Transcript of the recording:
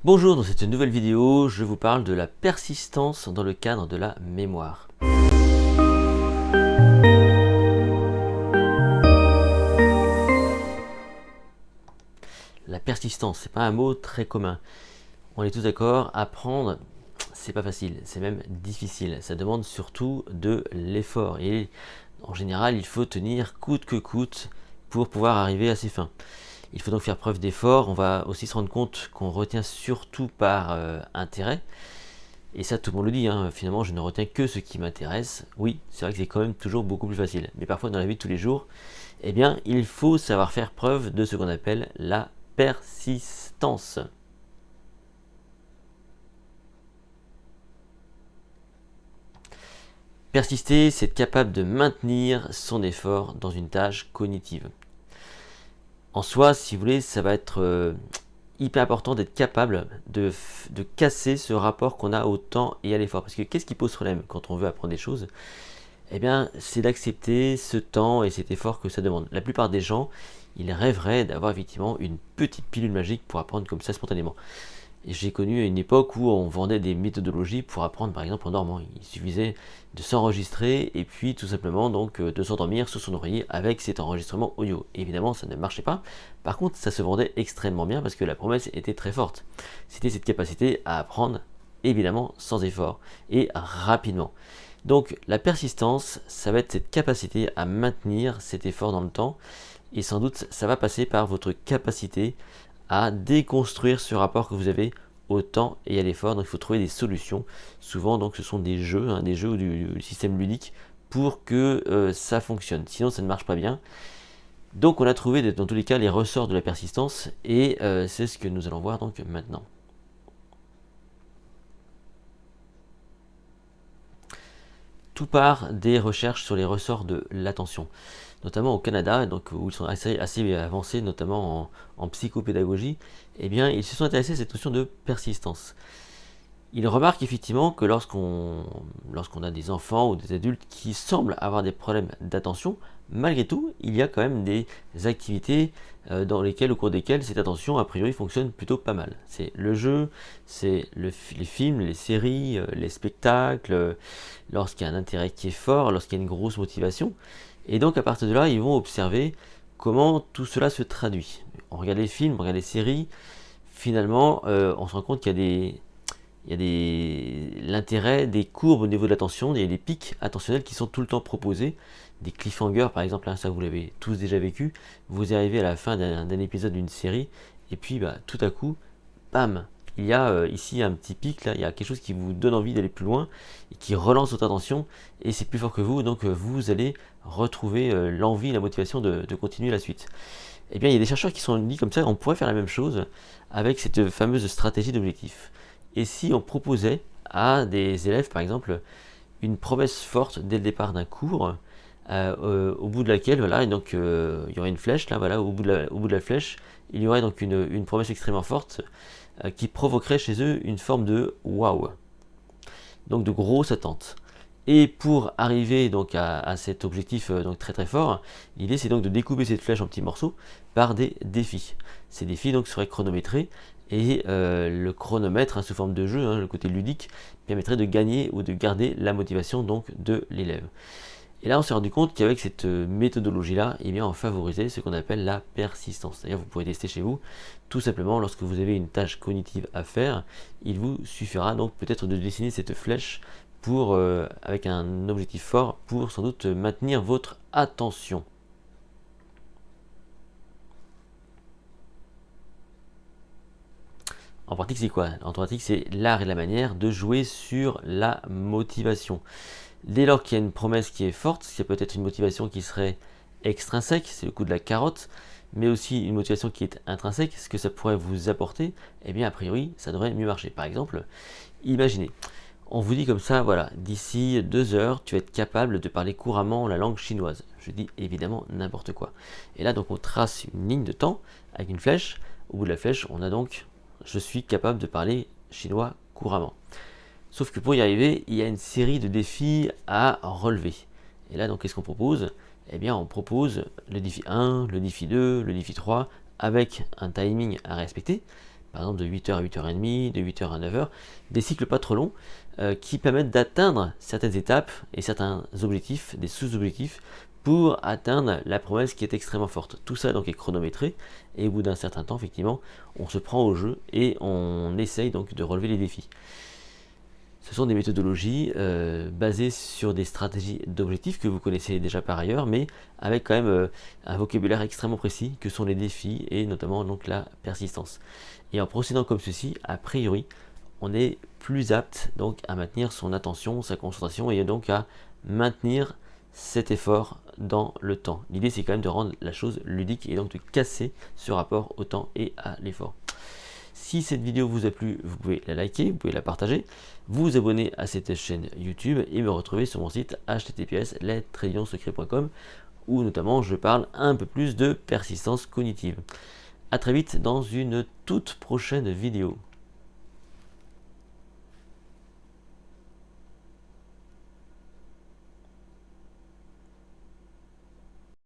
Bonjour, dans cette nouvelle vidéo, je vous parle de la persistance dans le cadre de la mémoire. La persistance, c'est pas un mot très commun. On est tous d'accord, apprendre, c'est pas facile, c'est même difficile. Ça demande surtout de l'effort. Et en général, il faut tenir coûte que coûte pour pouvoir arriver à ses fins. Il faut donc faire preuve d'effort. On va aussi se rendre compte qu'on retient surtout par intérêt. Et ça, tout le monde le dit, hein. Finalement, je ne retiens que ce qui m'intéresse. Oui, c'est vrai que c'est quand même toujours beaucoup plus facile. Mais parfois, dans la vie de tous les jours, eh bien, il faut savoir faire preuve de ce qu'on appelle la persistance. Persister, c'est être capable de maintenir son effort dans une tâche cognitive. En soi, si vous voulez, ça va être hyper important d'être capable de casser ce rapport qu'on a au temps et à l'effort. Parce que qu'est-ce qui pose problème quand on veut apprendre des choses? Eh bien, c'est d'accepter ce temps et cet effort que ça demande. La plupart des gens, ils rêveraient d'avoir effectivement une petite pilule magique pour apprendre comme ça spontanément. Et j'ai connu une époque où on vendait des méthodologies pour apprendre par exemple en dormant. Il suffisait de s'enregistrer et puis tout simplement donc de s'endormir sur son oreiller avec cet enregistrement audio. Évidemment, ça ne marchait pas. Par contre, ça se vendait extrêmement bien parce que la promesse était très forte. C'était cette capacité à apprendre évidemment sans effort et rapidement. Donc la persistance, ça va être cette capacité à maintenir cet effort dans le temps et sans doute ça va passer par votre capacité à déconstruire ce rapport que vous avez au temps et à l'effort. Donc il faut trouver des solutions. Souvent donc ce sont des jeux, des jeux ou du système ludique pour que ça fonctionne. Sinon ça ne marche pas bien. Donc on a trouvé dans tous les cas les ressorts de la persistance et c'est ce que nous allons voir donc maintenant. Tout part des recherches sur les ressorts de l'attention, notamment au Canada, donc, où ils sont assez avancés, notamment en psychopédagogie. Eh bien, ils se sont intéressés à cette notion de persistance. Ils remarquent effectivement que lorsqu'on a des enfants ou des adultes qui semblent avoir des problèmes d'attention, malgré tout, il y a quand même des activités au cours desquelles cette attention, a priori, fonctionne plutôt pas mal. C'est le jeu, c'est les films, les séries, les spectacles, lorsqu'il y a un intérêt qui est fort, lorsqu'il y a une grosse motivation. Et donc, à partir de là, ils vont observer comment tout cela se traduit. On regarde les films, on regarde les séries, finalement, on se rend compte qu'il y a l'intérêt des courbes au niveau de l'attention, il y a des pics attentionnels qui sont tout le temps proposés, des cliffhangers par exemple, ça vous l'avez tous déjà vécu, vous arrivez à la fin d'un épisode d'une série, et puis tout à coup, bam, il y a ici un petit pic, là, il y a quelque chose qui vous donne envie d'aller plus loin, et qui relance votre attention, et c'est plus fort que vous, donc vous allez retrouver l'envie, la motivation de continuer la suite. Eh bien, il y a des chercheurs qui sont dit comme ça, on pourrait faire la même chose avec cette fameuse stratégie d'objectif. Et si on proposait à des élèves, par exemple, une promesse forte dès le départ d'un cours, au bout de laquelle, voilà, et donc, il y aurait une flèche, là, voilà, au bout de la flèche, il y aurait donc une promesse extrêmement forte qui provoquerait chez eux une forme de waouh, donc de grosse attente. Et pour arriver donc à cet objectif donc très très fort, l'idée c'est donc de découper cette flèche en petits morceaux par des défis. Ces défis donc seraient chronométrés et le chronomètre sous forme de jeu, le côté ludique, permettrait de gagner ou de garder la motivation donc de l'élève. Et là on s'est rendu compte qu'avec cette méthodologie-là, eh bien, on favorisait ce qu'on appelle la persistance. D'ailleurs vous pourrez tester chez vous, tout simplement lorsque vous avez une tâche cognitive à faire, il vous suffira donc peut-être de dessiner cette flèche pour, avec un objectif fort pour sans doute maintenir votre attention. En pratique, c'est quoi? En pratique, c'est l'art et la manière de jouer sur la motivation. Dès lors qu'il y a une promesse qui est forte, c'est peut-être une motivation qui serait extrinsèque, c'est le coup de la carotte, mais aussi une motivation qui est intrinsèque, ce que ça pourrait vous apporter, eh bien a priori, ça devrait mieux marcher. Par exemple, imaginez, on vous dit comme ça, voilà, d'ici 2 heures, tu vas être capable de parler couramment la langue chinoise. Je dis évidemment n'importe quoi. Et là, donc, on trace une ligne de temps avec une flèche. Au bout de la flèche, on a donc, je suis capable de parler chinois couramment. Sauf que pour y arriver, il y a une série de défis à relever. Et là, donc, qu'est-ce qu'on propose? Eh bien, on propose le défi 1, le défi 2, le défi 3, avec un timing à respecter. par exemple de 8h à 8h30, de 8h à 9h, des cycles pas trop longs qui permettent d'atteindre certaines étapes et certains objectifs, des sous-objectifs, pour atteindre la promesse qui est extrêmement forte. Tout ça donc est chronométré, et au bout d'un certain temps, effectivement, on se prend au jeu et on essaye donc de relever les défis. Ce sont des méthodologies basées sur des stratégies d'objectifs que vous connaissez déjà par ailleurs, mais avec quand même un vocabulaire extrêmement précis que sont les défis et notamment donc la persistance. Et en procédant comme ceci, a priori, on est plus apte donc à maintenir son attention, sa concentration et donc à maintenir cet effort dans le temps. L'idée c'est quand même de rendre la chose ludique et donc de casser ce rapport au temps et à l'effort. Si cette vidéo vous a plu, vous pouvez la liker, vous pouvez la partager, vous abonner à cette chaîne YouTube et me retrouver sur mon site https://les-secrets.com où notamment je parle un peu plus de persistance cognitive. A très vite dans une toute prochaine vidéo.